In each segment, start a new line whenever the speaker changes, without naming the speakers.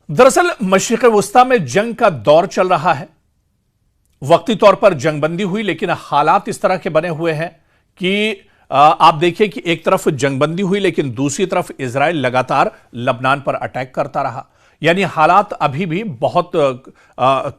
दरअसल मशरिक़ वुस्ता में जंग का दौर चल रहा है। वक्ती तौर पर जंगबंदी हुई, लेकिन हालात इस तरह के बने हुए हैं कि आप देखिए कि एक तरफ जंगबंदी हुई, लेकिन दूसरी तरफ इजराइल लगातार लबनान पर अटैक करता रहा। यानी हालात अभी भी बहुत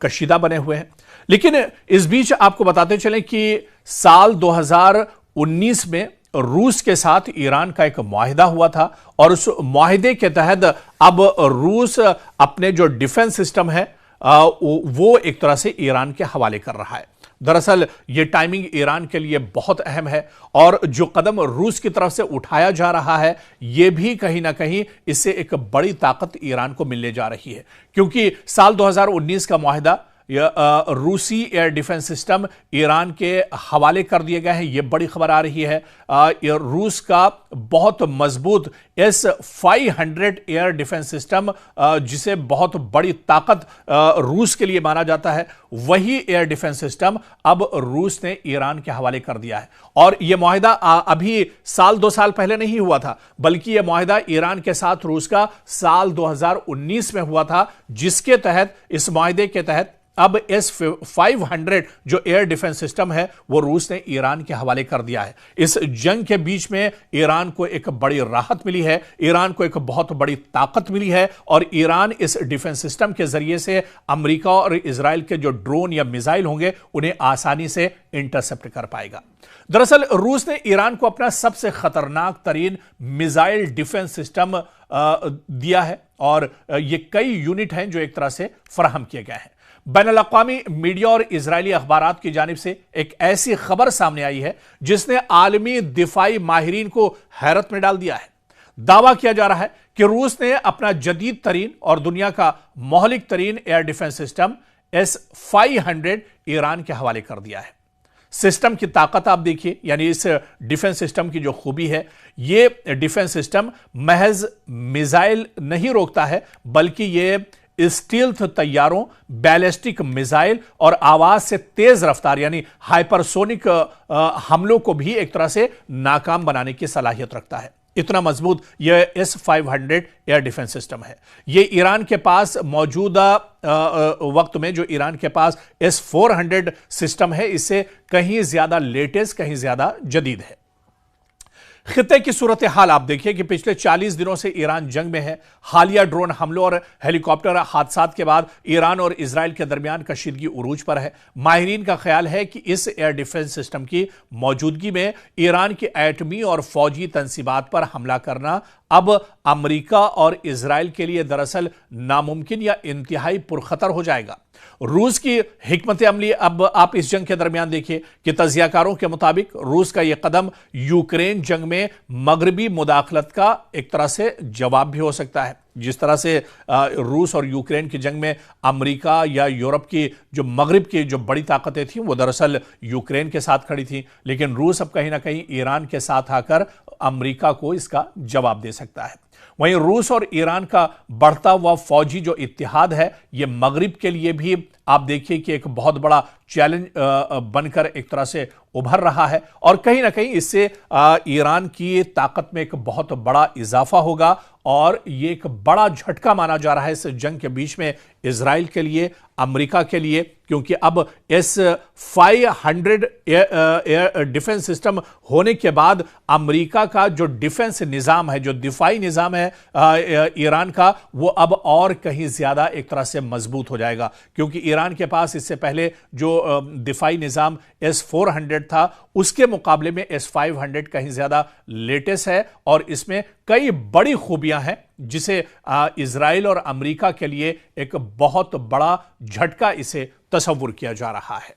कशीदा बने हुए हैं। लेकिन इस बीच आपको बताते चलें कि साल 2019 में रूस के साथ ईरान का एक मुआहिदा हुआ था और उस मुआहिदे के तहत अब रूस अपने जो डिफेंस सिस्टम है वो एक तरह से ईरान के हवाले कर रहा है। दरअसल ये टाइमिंग ईरान के लिए बहुत अहम है और जो कदम रूस की तरफ से उठाया जा रहा है ये भी कहीं ना कहीं इससे एक बड़ी ताकत ईरान को मिलने जा रही है, क्योंकि साल 2019 का मुआहिदा रूसी एयर डिफेंस सिस्टम ईरान के हवाले कर दिए गए हैं। यह बड़ी खबर आ रही है। रूस का बहुत मजबूत S-500 एयर डिफेंस सिस्टम, जिसे बहुत बड़ी ताकत रूस के लिए माना जाता है, वही एयर डिफेंस सिस्टम अब रूस ने ईरान के हवाले कर दिया है। और यह मुआहिदा अभी साल 2 साल पहले नहीं हुआ था, बल्कि यह मुआहिदा ईरान के साथ रूस का साल 2019 में हुआ था, जिसके तहत इस मुआहिदे के तहत अब S-500 जो एयर डिफेंस सिस्टम है वो रूस ने ईरान के हवाले कर दिया है। इस जंग के बीच में ईरान को एक बड़ी राहत मिली है, ईरान को एक बहुत बड़ी ताकत मिली है और ईरान इस डिफेंस सिस्टम के जरिए से अमेरिका और इजराइल के जो ड्रोन या मिसाइल होंगे उन्हें आसानी से इंटरसेप्ट कर पाएगा। दरअसल रूस ने ईरान को अपना सबसे खतरनाक तरीन मिसाइल डिफेंस सिस्टम दिया है और ये कई यूनिट हैं जो एक तरह से फराहम किए गए हैं। बैनुल-अक़वामी मीडिया और इजरायली अखबारात की जानिब से एक ऐसी खबर सामने आई है जिसने आलमी दिफाई माहिरीन को हैरत में डाल दिया है। दावा किया जा रहा है कि रूस ने अपना जदीद तरीन और दुनिया का मौलिक तरीन air defence system S-500 Iran के हवाले कर दिया है। सिस्टम की ताकत आप देखिए, यानी इस डिफेंस सिस्टम की जो खूबी है, यह डिफेंस सिस्टम महज मिसाइल नहीं रोकता है, बल्कि यह स्टील्थ तैयारों, बैलिस्टिक मिसाइल और आवाज से तेज रफ्तार यानी हाइपरसोनिक हमलों को भी एक तरह से नाकाम बनाने की सलाहियत रखता है। इतना मजबूत यह S-500 एयर डिफेंस सिस्टम है। यह ईरान के पास मौजूदा वक्त में जो ईरान के पास S-400 सिस्टम है, इससे कहीं ज्यादा लेटेस्ट, कहीं ज्यादा जदीद है। खित्ते की सूरत हाल आप देखिए कि पिछले 40 दिनों से ईरान जंग में है। हालिया ड्रोन हमलों और हेलीकॉप्टर हादसात के बाद ईरान और इजराइल के दरमियान कशीदगी उरूज पर है। माहिरीन का ख्याल है कि इस एयर डिफेंस सिस्टम की मौजूदगी में ईरान की एटमी और फौजी तंसीबात पर हमला करना अब अमेरिका और इजराइल के लिए दरअसल नामुमकिन या इंतहाई पुरखतर हो जाएगा। रूस की हिकमत अमली अब आप इस जंग के दरमियान देखिए कि तजियाकारों के मुताबिक रूस का यह कदम यूक्रेन जंग में मगरबी मुदाखलत का एक तरह से जवाब भी हो सकता है। जिस तरह से रूस और यूक्रेन की जंग में अमेरिका या यूरोप की जो मगरिब की जो बड़ी ताकतें थीं वो दरअसल यूक्रेन के साथ खड़ी थीं, लेकिन रूस अब कहीं ना कहीं ईरान के साथ आकर अमेरिका को इसका जवाब दे सकता है। वहीं रूस और ईरान का बढ़ता हुआ फौजी जो इत्तेहाद है, ये मगरिब के लिए भी आप देखिए कि एक बहुत बड़ा चैलेंज बनकर एक तरह से उभर रहा है और कहीं ना कहीं इससे ईरान की ताकत में एक बहुत बड़ा इजाफा होगा और ये एक बड़ा झटका माना जा रहा है इस जंग के बीच में इजराइल के लिए, अमेरिका के लिए, क्योंकि अब S-500 एयर डिफेंस सिस्टम होने के बाद अमेरिका का जो डिफेंस निज़ाम है, जो दिफाई निज़ाम है ईरान का, वो अब और कहीं ज़्यादा एक तरह से मजबूत हो जाएगा, क्योंकि ईरान के पास इससे पहले जो दिफाई निज़ाम S-400 था उसके मुकाबले में S-500 कहीं ज़्यादा लेटेस्ट है और इसमें कई बड़ी खूबियां हैं जिसे इजराइल और अमेरिका के लिए एक बहुत बड़ा झटका इसे तस्वुर किया जा रहा है।